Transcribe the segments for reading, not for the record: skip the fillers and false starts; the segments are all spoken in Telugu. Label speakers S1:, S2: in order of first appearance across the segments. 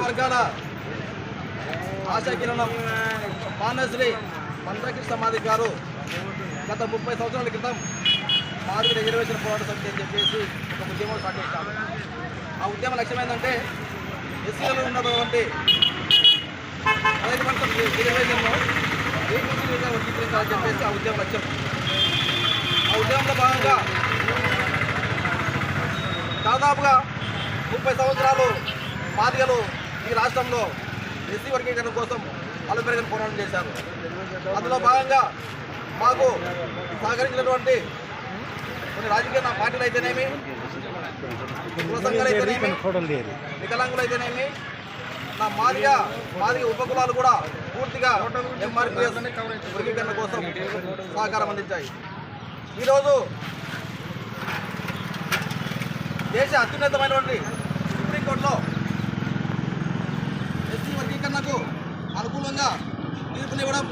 S1: వర్గాల ఆశాకిరణం మానశ్రీ మందకృష్ణ మాదిగ గారు గత 30 సంవత్సరాల క్రితం మాదిగ రిజర్వేషన్ పోరాట సమితి అని చెప్పేసి ఒక ఉద్యమం స్టార్ట్ చేశారు. ఆ ఉద్యమ లక్ష్యం ఏంటంటే ఎస్సీలలో ఉన్నటువంటి 5% రిజర్వేషన్ను ఏకీకృతంగా వర్గీకరించాలని చెప్పేసి ఆ ఉద్యమ లక్ష్యం. ఆ ఉద్యమంలో భాగంగా దాదాపుగా 30 సంవత్సరాలు మాదిగలు ఈ రాష్ట్రంలో ఎస్సీ వర్గీకరణ కోసం అలుపెరగని పోరాటం చేశారు. అందులో భాగంగా మాకు సహకరించినటువంటి కొన్ని రాజకీయ పార్టీలు అయితేనేమి, కుల సంఘాలు అయితేనేమి, వికలాంగులు అయితేనేమి, నా మాదిగ ఉపకులాలు కూడా పూర్తిగా ఎంఆర్పీఎస్ వర్గీకరణ కోసం సహకారం అందించాయి. ఈరోజు దేశ అత్యున్నతమైనటువంటి సుప్రీంకోర్టులో ఎస్సీ వర్గీకరణకు అనుకూలంగా తీర్పునివ్వడం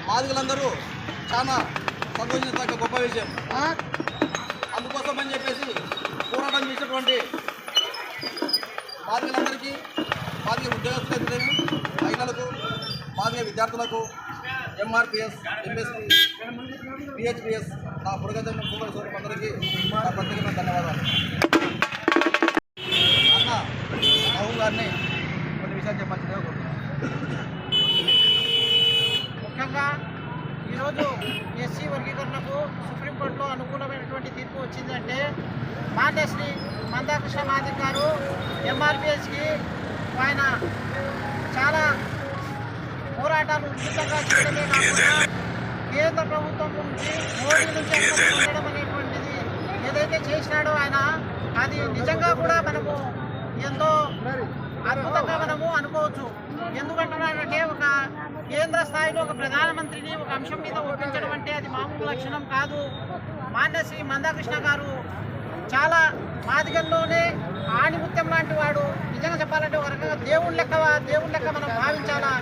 S1: మాదిగలందరూ చాలా సంతోషించదగ్గ గొప్ప విషయం. అందుకోసం అని చెప్పేసి పోరాటం చేసినటువంటి మాదిగలందరికీ, మాదిగ ఉద్యోగస్తులైతేనేమి, మహిళలకు, మాదిగ విద్యార్థులకు, ఎంఆర్పిఎస్, ఎంఎస్పీ, పిహెచ్పిఎస్ నా పురగజన సోదరులందరికీ నా ప్రత్యేకమైన ధన్యవాదాలు. అన్న రాహుల్ గారిని కొన్ని విషయాలు చెప్పాల్సిందిగా కోరుతున్నాను.
S2: ముఖ్యంగా ఈరోజు ఎస్సీ వర్గీకరణకు సుప్రీంకోర్టులో అనుకూలమైనటువంటి తీర్పు వచ్చిందంటే మాన్యశ్రీ మందకృష్ణ మాదిగ గారు ఎంఆర్పిఎస్కి ఆయన చాలా పోరాటాలు ఉచితంగా చేయడమే కాకుండా కేంద్ర ప్రభుత్వం నుంచి మోడీ నుంచి పొందడం అనేటువంటిది ఏదైతే చేసినాడో ఆయన, అది నిజంగా కూడా మనము ఎంతో అద్భుతంగా మనము అనుకోవచ్చు. ఎందుకంటున్నాడంటే ఒక కేంద్ర స్థాయిలో ఒక ప్రధానమంత్రిని ఒక అంశం మీద ఒప్పించడం అంటే అది మామూలు లక్షణం కాదు. మాన్యశ్రీ మందకృష్ణ గారు చాలా మాదిగల్లోనే ఆణిముత్యం లాంటి వాడు. నిజంగా చెప్పాలంటే ఒక రకంగా దేవుళ్ళ లెక్క మనం భావించాలా.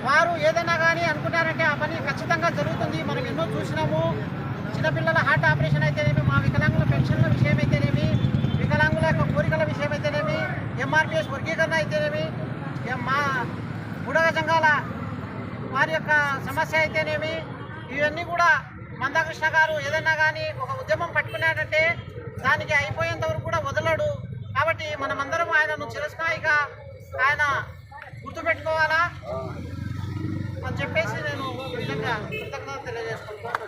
S2: వారు ఏదైనా కానీ అనుకున్నారంటే ఆ పని ఖచ్చితంగా జరుగుతుంది. మనం ఎన్నో చూసినాము. చిన్నపిల్లల హార్ట్ ఆపరేషన్ అయితేనేమి, మా వికలాంగుల పెన్షన్ల విషయం అయితేనేమి, వికలాంగుల యొక్క కోరికల విషయం అయితేనేమి, ఎంఆర్పిఎస్ వర్గీకరణ అయితేనేమి, మా బుడగ సంఘాల వారి యొక్క సమస్య అయితేనేమి, ఇవన్నీ కూడా మందకృష్ణ గారు ఏదైనా కానీ ఒక ఉద్యమం పట్టుకున్నాడంటే దానికి అయిపోయేంత వరకు కూడా వదలడు. కాబట్టి మనమందరం ఆయనను చిరస్థాయిగా ఆయన గుర్తుపెట్టుకోవాలా అని చెప్పేసి నేను ఈ విధంగా కృతజ్ఞత తెలియజేసుకుంటున్నాను.